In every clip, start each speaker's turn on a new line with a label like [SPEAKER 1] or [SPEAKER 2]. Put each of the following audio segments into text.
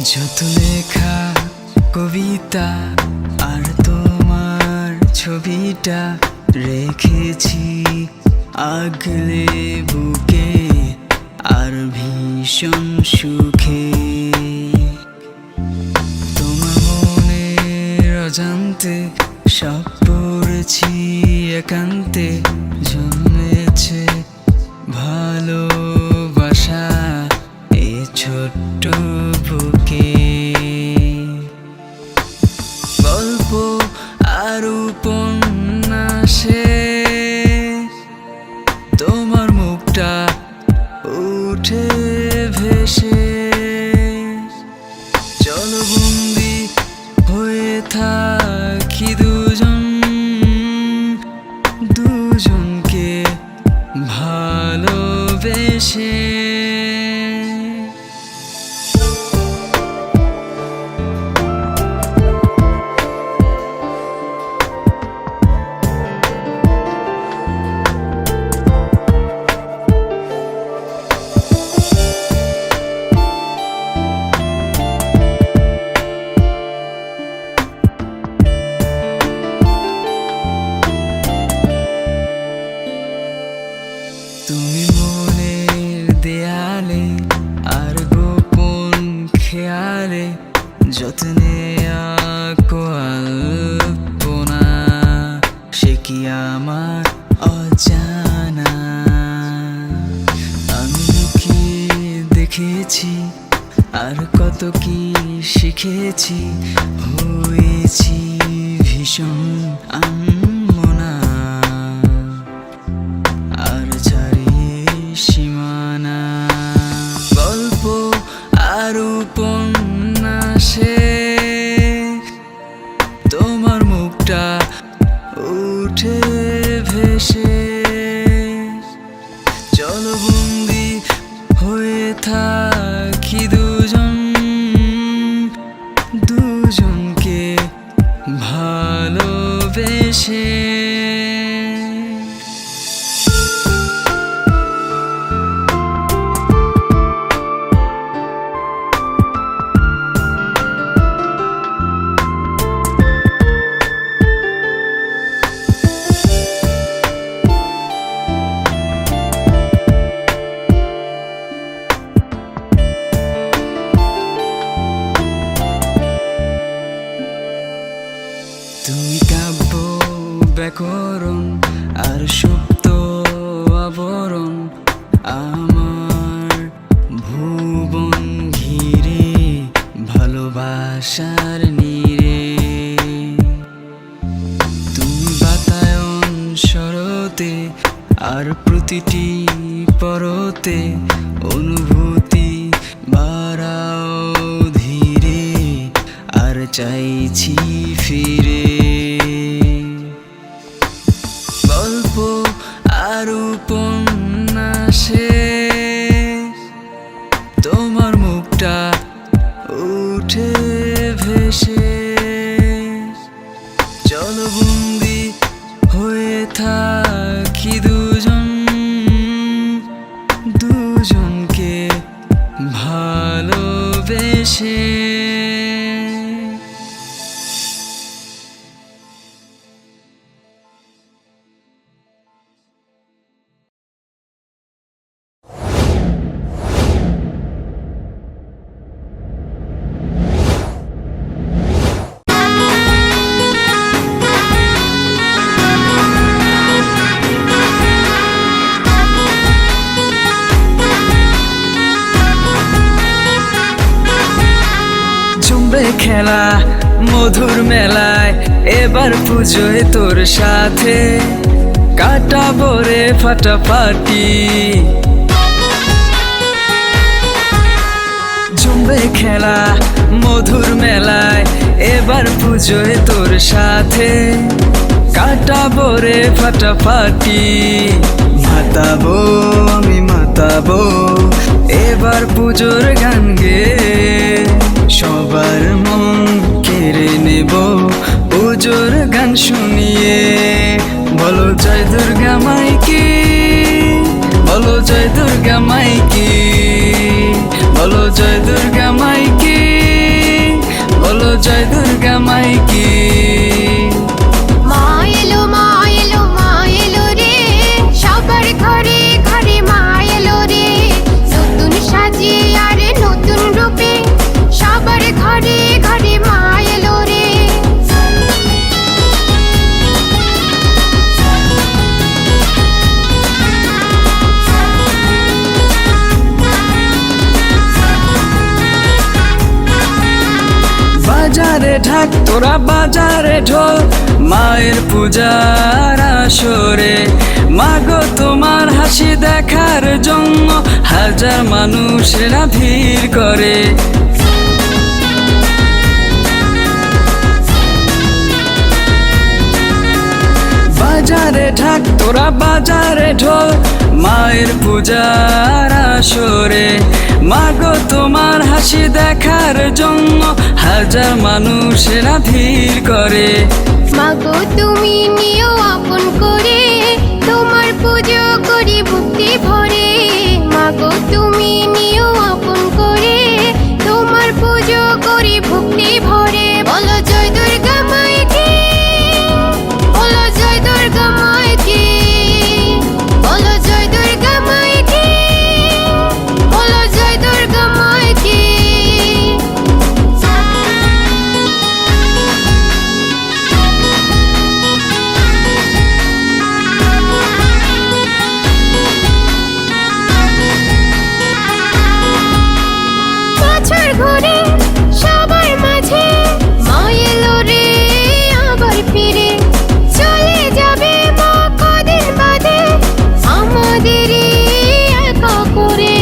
[SPEAKER 1] যত লেখা কবিতা আর তোমার ছবিটা রেখেছি আগলে বুকে আর ভীষণ সুখে। তোমার মনের অজান্তে সব পড়েছি একান্তে, জন্মেছে ভালোবাসা এ ছোট্ট বুকে। গল্প আর উপন্যাসে তোমার মুখটা উঠে ভেসে, চলো বন্দি হয়ে থাকি দুজনকে ভালোবেসে। তুমি মনের দেয়ালে আর গোপন খেয়ালে যত্নে আঁকো আলপনা, সে কি আমার অজানা? আমি লুকিয়ে দেখেছি আর কত কি শিখেছি, হয়েছি ভীষণ আনমনা আর ছাড়িয়ে সীমানা। গল্প আর উপন্যাসে তোমার মুখটা উঠে ভেসে, চলো বন্দি হয়ে থাকি দুজনকে ভালোবেসে। তুমি কাব্য ব্যাকরণ আর সুপ্ত আবরণ আমার ভুবন ঘিরে, ভালোবাসার নীরে। তুমি বাতায়ন শরতে আর প্রতিটি পরতে অনুভূতি বাড়াও ধীরে, আর চাইছি ফিরে। গল্প আর উপন্যাসে তোমার মুখটা উঠে ভেসে, চলো বন্দি হয়ে থাকি দুজনকে ভালোবেসে। খেলা মধুর মেলায় এবার পুজোয় তোর সাথে কাটাবো রে ফাটাফাটি। জমবে খেলা মধুর মেলায় এবার পুজোয় তোর সাথে কাটাবো রে ফাটাফাটি। মাতাবো আমি মাতাবো এবার পুজোর গান গেয়ে, সবার মন কেড়ে নেব পুজোর গান শুনিয়ে। বলো জয় দুর্গা মাইকি, বলো জয় দুর্গা মাইকি, বলো জয় দুর্গা মাইকি। বলো জয় দুর্গা মাইকি।
[SPEAKER 2] মা এলো মা এলো মা এলো রে, সবার ঘরে ঘরে মা এলো রে, নতুন সাজে আর নতুন রূপে সবার ঘরে ঘরে মা এলো রে।
[SPEAKER 1] বাজারে ঢাক তোরা বাজারে ঢোল, মায়ের পূজার আসরে মাগো তোমার হাসি দেখার জন্য হাজার মানুষেরা ভিড় করে। বাজারে ঢাক তোরা বাজারে ঢোল, মায়ের পূজার আসরে মাগো তোমার হাসি দেখার জন্য হাজার মানুষেরা ভিড় করে।
[SPEAKER 2] মাগো তুমি নিও আপন করে, তোমার পুজো করি ভক্তি ভরে। মাগো তুমি নিও আপন করে, তোমার পুজো করি ভক্তি ভরে। বলো জয় দুর্গা মাইকি, বলো জয় দুর্গা মাইকি, বলো জয় দুর্গা মাইকি, বলো জয় দুর্গা মাইকি। বছর ঘুরে সবার মাঝে মা এলো রে আবার ফিরে, চলে যাবে মা কদিন বাদে আমাদেরই একা করে।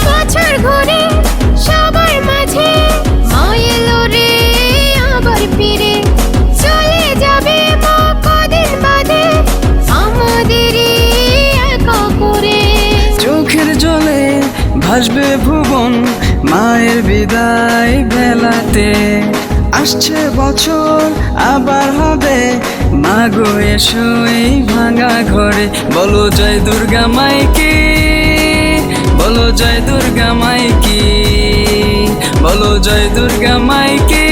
[SPEAKER 2] বছর ঘুরে সবার মাঝে মা এলো রে আবার ফিরে, চলে যাবে মা কদিন বাদে আমাদেরই একা করে।
[SPEAKER 1] চোখের জলে ভাসবে ভুবন মায়ের বিদায় বেলাতে, আসছে বছর আবার হবে মাগো এসো এই ভাঙা ঘরে। বলো জয় দুর্গা মাইকি, বলো জয় দুর্গা মাইকি, বলো জয় দুর্গা মাইকি,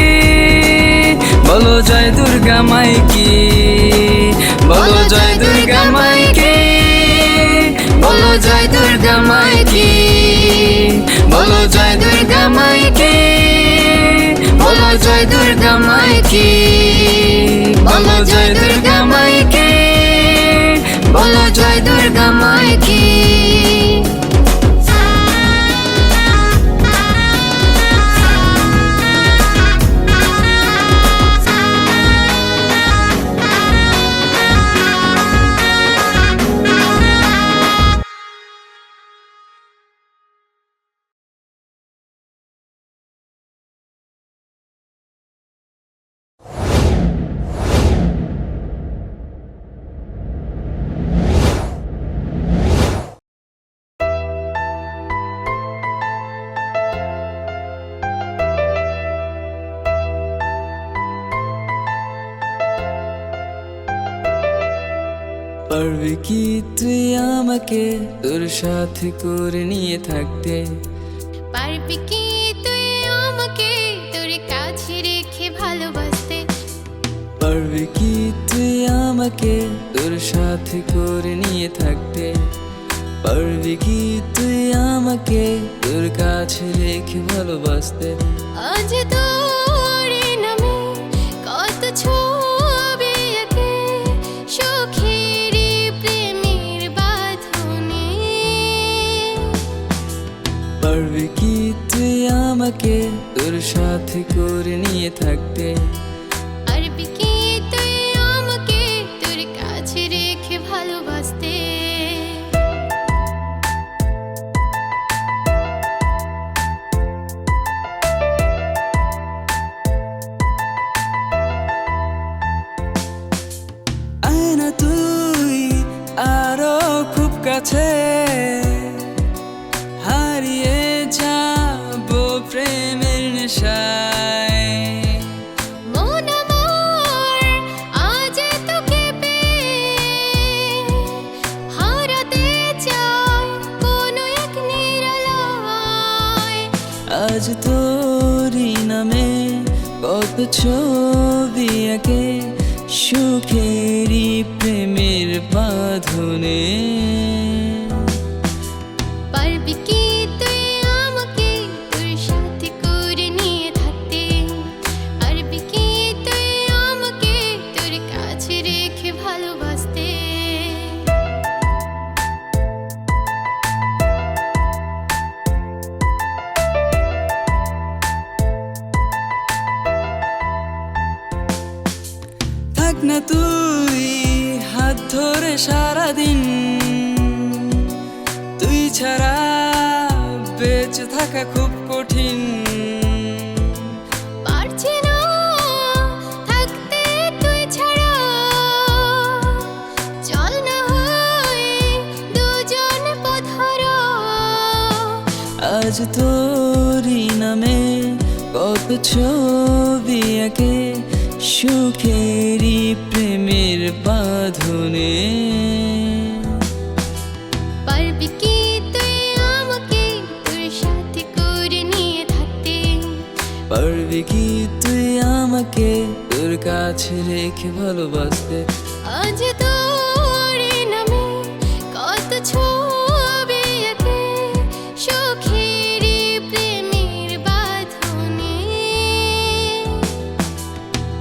[SPEAKER 1] বলো জয় দুর্গা মাইকি, বলো জয় দুর্গা মাইকি, বলো জয় দুর্গা মাইকি, বলো জয় দুর্গা মাইকি, বলো জয় দুর্গা মাইকি, বলো জয় দুর্গা মাইকি, বলো জয় দুর্গা মাইকি। পারবি কি তুই আমাকে তোর সাথে করে নিয়ে থাকতে?
[SPEAKER 2] পারবি কি তুই আমাকে তোর কাছে রেখে ভালোবাসতে?
[SPEAKER 1] পারবি কি তুই আমাকে তোর সাথে করে নিয়ে থাকতে? পারবি কি তুই আমাকে তোর কাছে রেখে ভালোবাসতে?
[SPEAKER 2] আজ তোর নামে কত ছবি আঁকে সুখের প্রেমের বাঁধনে।
[SPEAKER 1] পারবি কি তুই আমাকে তোর সাথে করে নিয়ে থাকতে?
[SPEAKER 2] পারবি কি তুই আমাকে তোর কাছে রেখে ভালোবাসতে?
[SPEAKER 1] আয় না তুই আরো খুব কাছে, হারিয়ে যাবো প্রেমের নেশায়।
[SPEAKER 2] মন
[SPEAKER 1] আজ তোরই নামে কত ছবি আঁকে সুখেরই প্রেমের বাঁধনে।
[SPEAKER 2] পারবি কি তুই আমাকে তোর সাথে করে নিয়ে থাকতে? পারবি কি তুই আমাকে তোর কাছে রেখে ভালোবাসতে?
[SPEAKER 1] থাক না তুই হাত ধরে সারাদিন, তুই ছাড়া বেঁচে থাকা খুব কঠিন।
[SPEAKER 2] পারছি না থাকতে তুই ছাড়া, চল না হয় দুজন পথহারা।
[SPEAKER 1] আজ তোরই নামে কত ছবি আঁকে সুখেরই প্রেমের বাঁধনে।
[SPEAKER 2] পারবি কি তুই আমাকে তোর সাথে করে নিয়ে থাকতে?
[SPEAKER 1] পারবি কি তুই আমাকে তোর কাছে রেখে ভালোবাসতে?
[SPEAKER 2] আজ তোর নামে কত ছবি আঁকে সুখের প্রেমের বাঁধনে।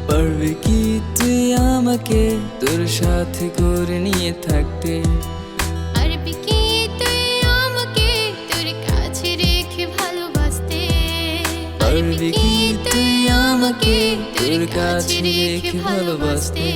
[SPEAKER 1] পারবি কি তুই আমাকে তোর সাথে করে নিয়ে থাকতে?
[SPEAKER 2] পারবি কি তুই আমাকে তোর কাছে রেখে ভালোবাসতে?
[SPEAKER 1] পারবি কি তুই আমাকে তোর কাছে রেখে ভালোবাসতে?